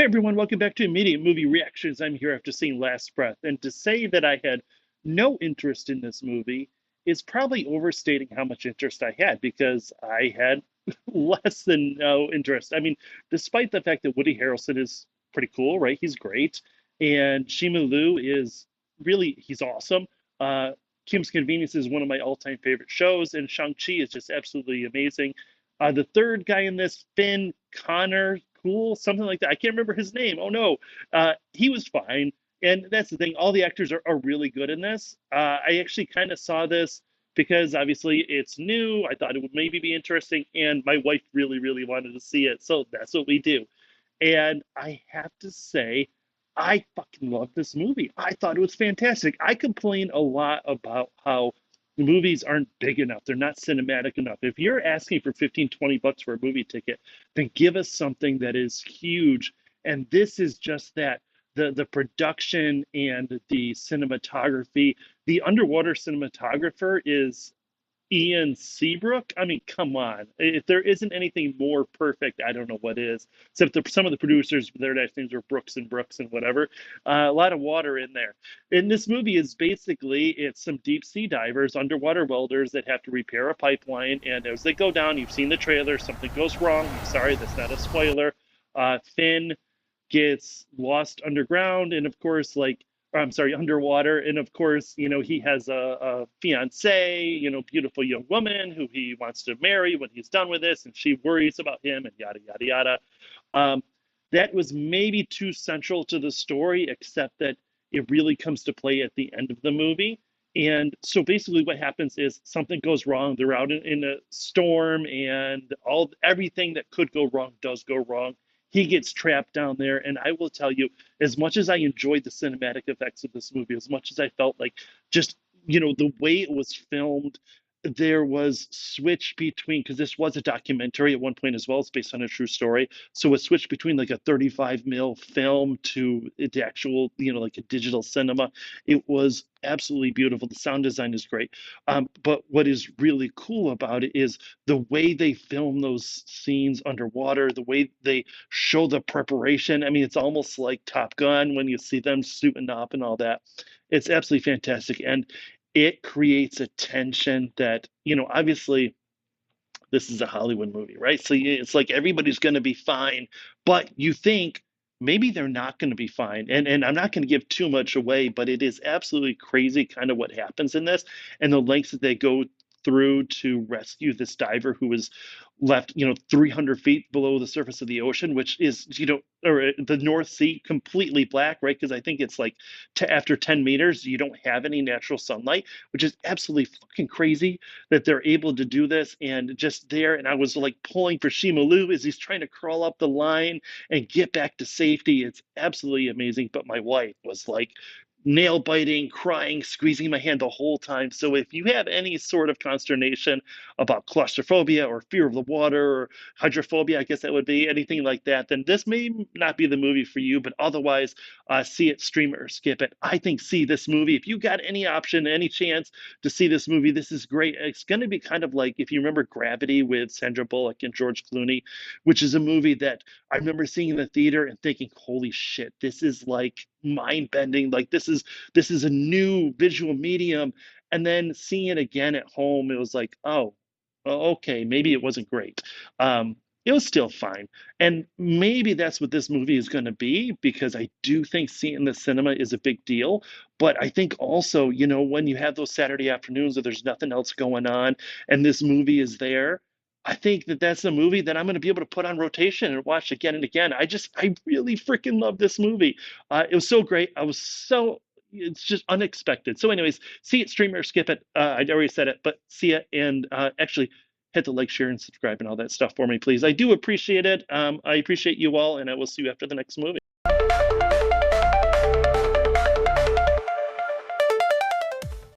Hey everyone, welcome back to Immediate Movie Reactions. I'm here after seeing Last Breath, and to say that I had no interest in this movie is probably overstating how much interest I had because I had less than no interest. I mean, despite the fact that Woody Harrelson is pretty cool, right? He's great, and Simu Liu is he's awesome. Uh, Kim's Convenience is one of my all-time favorite shows, and Shang-Chi is just absolutely amazing. The third guy in this, Finn Connor, cool, something like that. I can't remember his name. Oh no, he was fine. And that's the thing. All the actors are really good in this. I actually kind of saw this because obviously it's new. I thought it would maybe be interesting, and my wife really wanted to see it. So that's what we do. And I have to say, I fucking love this movie. I thought it was fantastic. I complain a lot about how the movies aren't big enough. They're not cinematic enough. If you're asking for 15, 20 bucks for a movie ticket, then give us something that is huge. And this is just that. The production and the cinematography, the underwater cinematographer is Ian Seabrook. I mean, come on. If there isn't anything more perfect, I don't know what is. Except some of the producers, their last names were Brooks and Brooks and whatever. A lot of water in there. And this movie is basically it's some deep sea divers, underwater welders that have to repair a pipeline. And as they go down, you've seen the trailer. Something goes wrong. I'm sorry, that's not a spoiler. Finn gets lost underground, and of course, or I'm sorry, underwater. And of course, he has a fiance, beautiful young woman who he wants to marry when he's done with this, and she worries about him and yada, yada, yada. Um, that was maybe too central to the story, except that it really comes to play at the end of the movie. And so basically, what happens is something goes wrong. They're out in a storm, and everything that could go wrong does go wrong. He gets trapped down there, and I will tell you, as much as I enjoyed the cinematic effects of this movie, as much as I felt like just the way it was filmed, there was switch between because this was a documentary at one point as well. It's based on a true story, so it switched between like a 35 mil film to the actual, like a digital cinema. It was absolutely beautiful. The sound design is great. But what is really cool about it is the way they film those scenes underwater, the way they show the preparation. I mean, it's almost like Top Gun when you see them suiting up and all that. It's absolutely fantastic. And it creates a tension that, obviously this is a Hollywood movie, right? So it's like everybody's going to be fine, but you think maybe they're not going to be fine. And I'm not going to give too much away, but it is absolutely crazy kind of what happens in this and the lengths that they go through to rescue this diver who was left, 300 feet below the surface of the ocean, which is, or the North Sea completely black, right? Because I think it's like after 10 meters, you don't have any natural sunlight, which is absolutely fucking crazy that they're able to do this and just there. And I was like pulling for Simu Liu as he's trying to crawl up the line and get back to safety. It's absolutely amazing. But my wife was like nail biting, crying, squeezing my hand the whole time. So if you have any sort of consternation about claustrophobia or fear of the water or hydrophobia, I guess that would be anything like that, then this may not be the movie for you. But otherwise, see it, stream it, or skip it. I think see this movie. If you got any option, any chance to see this movie, this is great. It's going to be kind of like if you remember Gravity with Sandra Bullock and George Clooney, which is a movie that I remember seeing in the theater and thinking, "Holy shit, this is like mind bending. Like this is a new visual medium." And then seeing it again at home, it was like, "Oh, okay, maybe it wasn't great." It was still fine. And maybe that's what this movie is going to be because I do think seeing the cinema is a big deal. But I think also, when you have those Saturday afternoons where there's nothing else going on and this movie is there, I think that that's a movie that I'm going to be able to put on rotation and watch again and again. I really freaking love this movie. It was so great. It's just unexpected. So, anyways, see it, stream it, or skip it. I already said it, but see it and actually hit the like, share, and subscribe and all that stuff for me, please. I do appreciate it. I appreciate you all, and I will see you after the next movie.